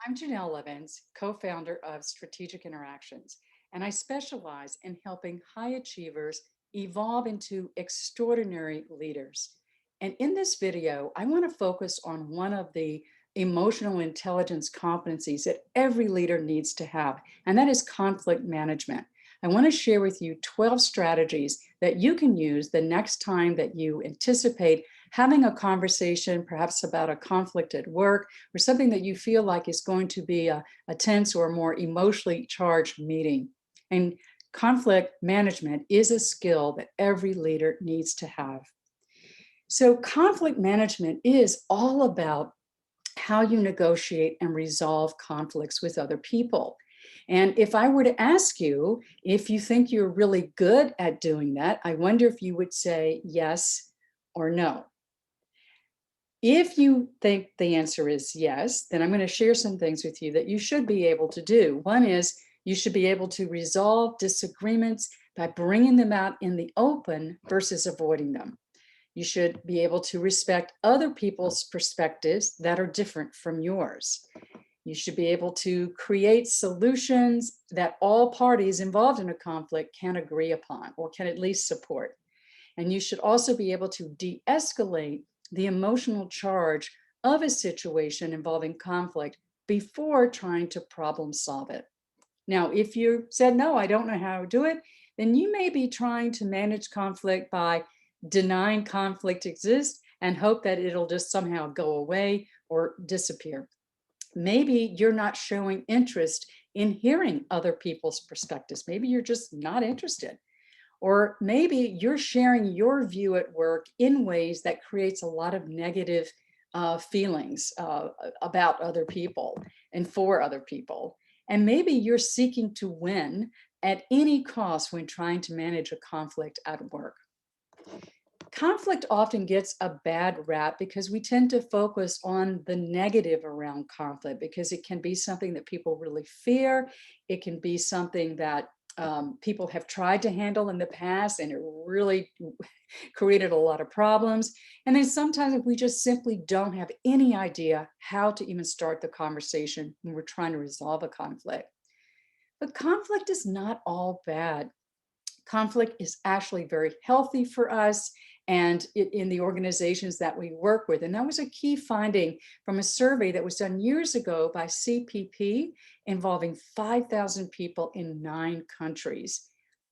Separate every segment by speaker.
Speaker 1: I'm Jennell co-founder of Strategic Interactions, and I specialize in helping high achievers evolve into extraordinary leaders. And in this video, I want to focus on one of the emotional intelligence competencies that every leader needs to have, and that is conflict management. I want to share with you 12 strategies that you can use the next time that you anticipate having a conversation, perhaps about a conflict at work or something that you feel like is going to be a tense or more emotionally charged meeting. And conflict management is a skill that every leader needs to have. So, conflict management is all about how you negotiate and resolve conflicts with other people. And if I were to ask you if you think you're really good at doing that, I wonder if you would say yes or no. If you think the answer is yes, then I'm going to share some things with you that you should be able to do. One is you should be able to resolve disagreements by bringing them out in the open versus avoiding them. You should be able to respect other people's perspectives that are different from yours. You should be able to create solutions that all parties involved in a conflict can agree upon or can at least support. And you should also be able to de-escalate the emotional charge of a situation involving conflict before trying to problem solve it. Now, if you said, no, I don't know how to do it, then you may be trying to manage conflict by denying conflict exists and hope that it'll just somehow go away or disappear. Maybe you're not showing interest in hearing other people's perspectives. Maybe you're just not interested. Or maybe you're sharing your view at work in ways that creates a lot of negative feelings about other people and for other people. And maybe you're seeking to win at any cost when trying to manage a conflict at work. Conflict often gets a bad rap because we tend to focus on the negative around conflict because it can be something that people really fear. It can be something that people have tried to handle in the past and it really created a lot of problems. And then sometimes we just simply don't have any idea how to even start the conversation when we're trying to resolve a conflict. But conflict is not all bad. Conflict is actually very healthy for us and in the organizations that we work with. And that was a key finding from a survey that was done years ago by CPP involving 5,000 people in 9 countries.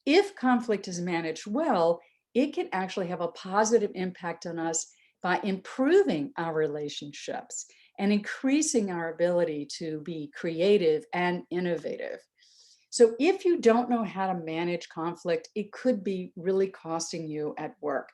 Speaker 1: If conflict is managed well, it can actually have a positive impact on us by improving our relationships and increasing our ability to be creative and innovative. So if you don't know how to manage conflict, it could be really costing you at work.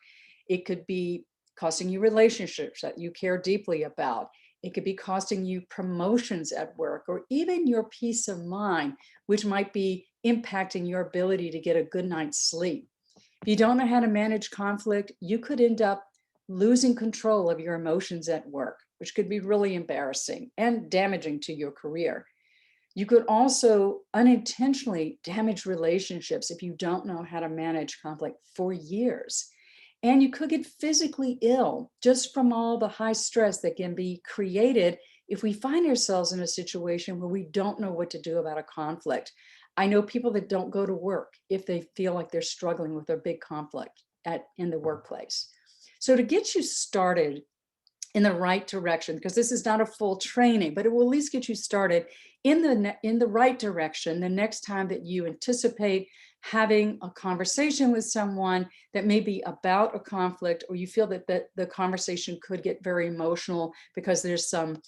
Speaker 1: It could be costing you relationships that you care deeply about. It could be costing you promotions at work or even your peace of mind, which might be impacting your ability to get a good night's sleep. If you don't know how to manage conflict, you could end up losing control of your emotions at work, which could be really embarrassing and damaging to your career. You could also unintentionally damage relationships if you don't know how to manage conflict for years. And you could get physically ill just from all the high stress that can be created if we find ourselves in a situation where we don't know what to do about a conflict. I know people that don't go to work if they feel like they're struggling with a big conflict in the workplace. So to get you started in the right direction, because this is not a full training, but it will at least get you started in the right direction the next time that you anticipate having a conversation with someone that may be about a conflict, or you feel that the conversation could get very emotional because there's some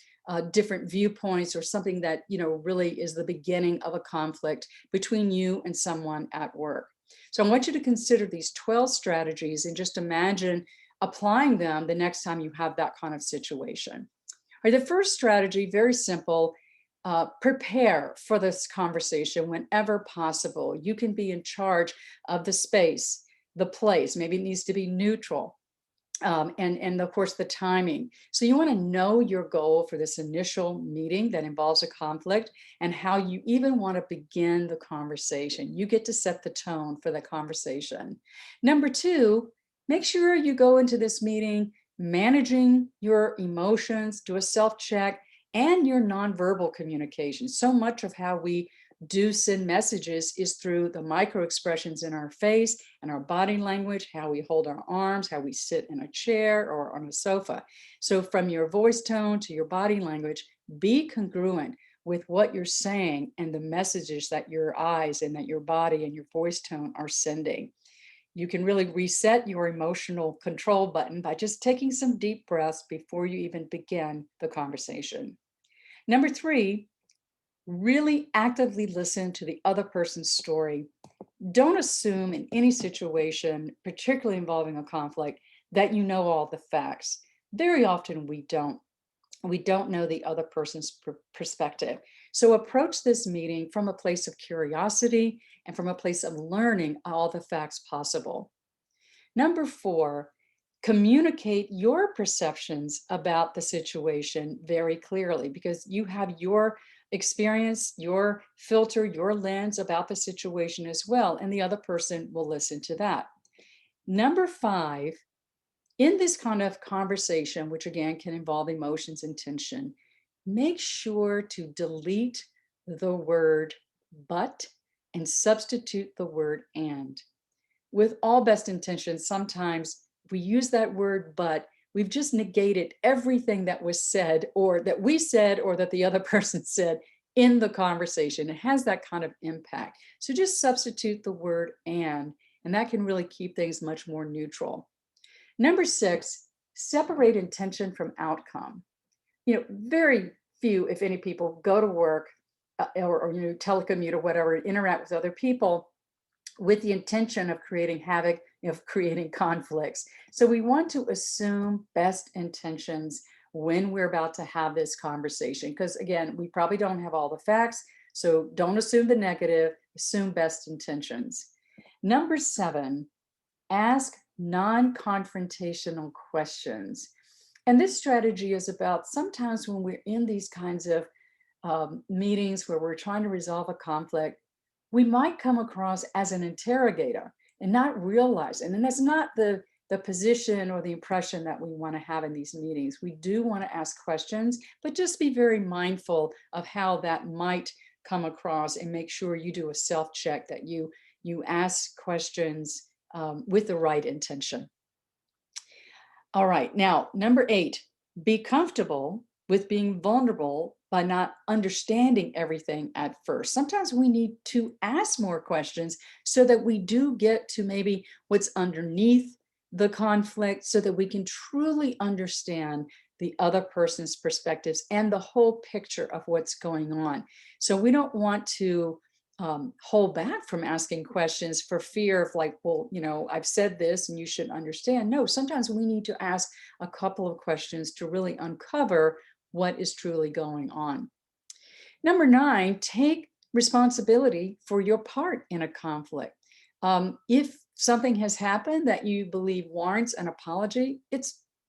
Speaker 1: different viewpoints or something that really is the beginning of a conflict between you and someone at work. So I want you to consider these 12 strategies and just imagine applying them the next time you have that kind of situation. All right, the first strategy, very simple, prepare for this conversation whenever possible. You can be in charge of the space, the place, maybe it needs to be neutral, and of course the timing. So you want to know your goal for this initial meeting that involves a conflict and how you even want to begin the conversation. You get to set the tone for the conversation. Number 2, make sure you go into this meeting managing your emotions, do a self-check, and your nonverbal communication. So much of how we do send messages is through the micro expressions in our face and our body language, how we hold our arms, how we sit in a chair or on a sofa. So, from your voice tone to your body language, be congruent with what you're saying and the messages that your eyes and that your body and your voice tone are sending. You can really reset your emotional control button by just taking some deep breaths before you even begin the conversation. Number three, really actively listen to the other person's story. Don't assume in any situation, particularly involving a conflict, that you know all the facts. Very often we don't. We don't know the other person's perspective. So approach this meeting from a place of curiosity and from a place of learning all the facts possible. Number four, communicate your perceptions about the situation very clearly because you have your experience, your filter, your lens about the situation as well, and the other person will listen to that. Number five, in this kind of conversation, which again can involve emotions and tension, make sure to delete the word but and substitute the word and. With all best intentions, sometimes we use that word but, we've just negated everything that was said or that we said or that the other person said in the conversation. It has that kind of impact. So just substitute the word and that can really keep things much more neutral. Number six, separate intention from outcome. Very few, if any, people go to work or telecommute or whatever, interact with other people with the intention of creating havoc, of creating conflicts. So we want to assume best intentions when we're about to have this conversation, because again, we probably don't have all the facts. So don't assume the negative, assume best intentions. Number seven, ask non-confrontational questions. And this strategy is about sometimes when we're in these kinds of meetings where we're trying to resolve a conflict, we might come across as an interrogator and not realize, and that's not the position or the impression that we want to have in these meetings. We do want to ask questions, but just be very mindful of how that might come across and make sure you do a self-check that you ask questions with the right intention. All right, now, number eight, be comfortable with being vulnerable by not understanding everything at first. Sometimes we need to ask more questions so that we do get to maybe what's underneath the conflict so that we can truly understand the other person's perspectives and the whole picture of what's going on. So we don't want to hold back from asking questions for fear of like, well, I've said this and you should understand. No, sometimes we need to ask a couple of questions to really uncover what is truly going on. Number nine, take responsibility for your part in a conflict. If something has happened that you believe warrants an apology,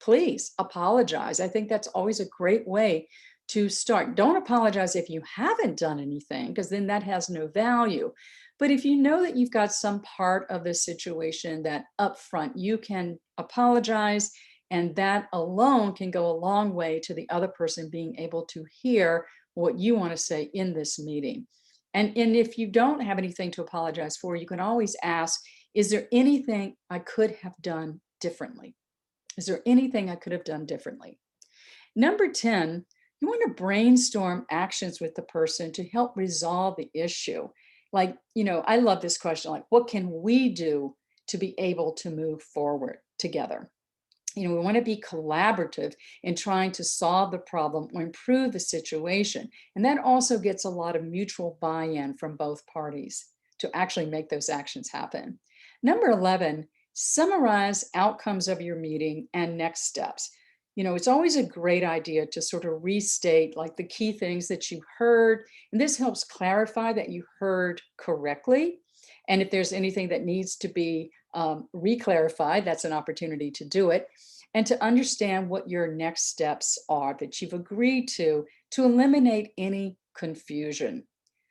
Speaker 1: please apologize. I think that's always a great way to start. Don't apologize if you haven't done anything, because then that has no value. But if you know that you've got some part of the situation that upfront you can apologize, and that alone can go a long way to the other person being able to hear what you want to say in this meeting. And if you don't have anything to apologize for, you can always ask, is there anything I could have done differently? Is there anything I could have done differently? Number 10, you want to brainstorm actions with the person to help resolve the issue. Like, I love this question, like, what can we do to be able to move forward together? We want to be collaborative in trying to solve the problem or improve the situation. And that also gets a lot of mutual buy-in from both parties to actually make those actions happen. Number 11, summarize outcomes of your meeting and next steps. It's always a great idea to sort of restate like the key things that you heard. And this helps clarify that you heard correctly. And if there's anything that needs to be reclarified, that's an opportunity to do it. And to understand what your next steps are that you've agreed to eliminate any confusion.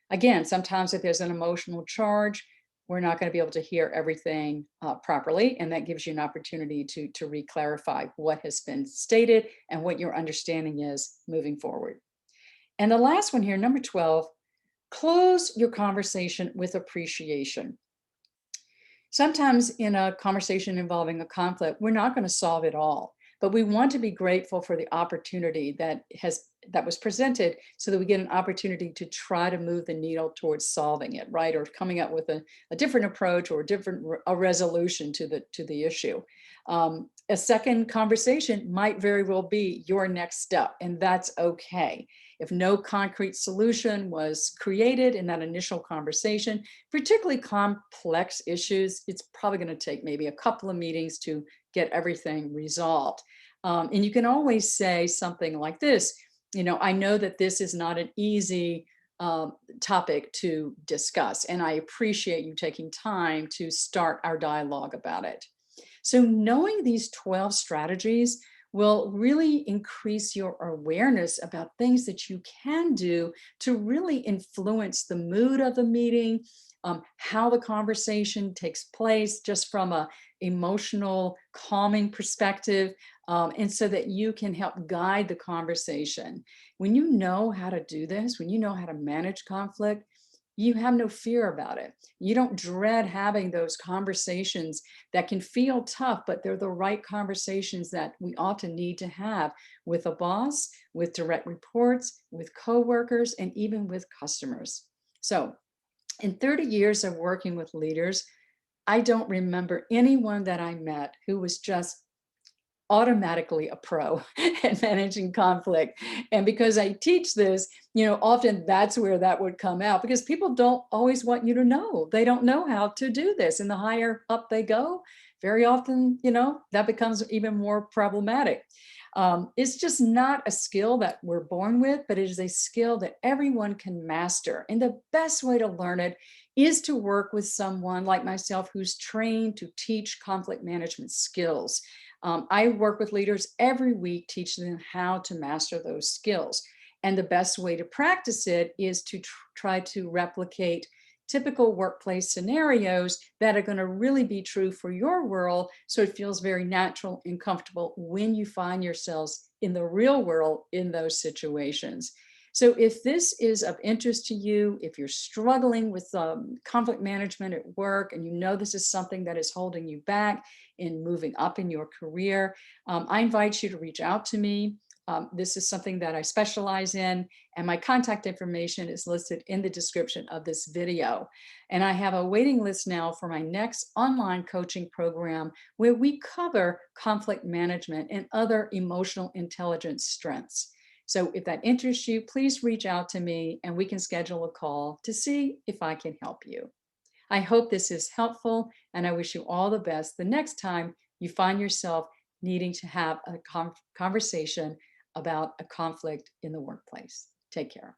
Speaker 1: Again, sometimes if there's an emotional charge, we're not going to be able to hear everything properly. And that gives you an opportunity to re-clarify what has been stated and what your understanding is moving forward. And the last one here, number 12, close your conversation with appreciation. Sometimes in a conversation involving a conflict, we're not going to solve it all, but we want to be grateful for the opportunity that was presented so that we get an opportunity to try to move the needle towards solving it, right? Or coming up with a different approach or a resolution to the issue. A second conversation might very well be your next step, and that's okay. If no concrete solution was created in that initial conversation, particularly complex issues, it's probably going to take maybe a couple of meetings to get everything resolved. And you can always say something like this, I know that this is not an easy topic to discuss, and I appreciate you taking time to start our dialogue about it. So knowing these 12 strategies will really increase your awareness about things that you can do to really influence the mood of the meeting, how the conversation takes place, just from a emotional calming perspective, and so that you can help guide the conversation. When you know how to do this, when you know how to manage conflict, you have no fear about it. You don't dread having those conversations that can feel tough, but they're the right conversations that we often need to have with a boss, with direct reports, with coworkers, and even with customers. So, in 30 years of working with leaders, I don't remember anyone that I met who was just automatically a pro at managing conflict. And because I teach this, often that's where that would come out, because people don't always want you to know. They don't know how to do this. And the higher up they go, very often, that becomes even more problematic. It's just not a skill that we're born with, but it is a skill that everyone can master. And the best way to learn it is to work with someone like myself who's trained to teach conflict management skills. I work with leaders every week, teaching them how to master those skills. And the best way to practice it is to try to replicate typical workplace scenarios that are going to really be true for your world, so it feels very natural and comfortable when you find yourselves in the real world in those situations. So if this is of interest to you, if you're struggling with conflict management at work and you know this is something that is holding you back in moving up in your career, I invite you to reach out to me. This is something that I specialize in, and my contact information is listed in the description of this video. And I have a waiting list now for my next online coaching program where we cover conflict management and other emotional intelligence strengths. So if that interests you, please reach out to me and we can schedule a call to see if I can help you. I hope this is helpful, and I wish you all the best the next time you find yourself needing to have a conversation about a conflict in the workplace. Take care.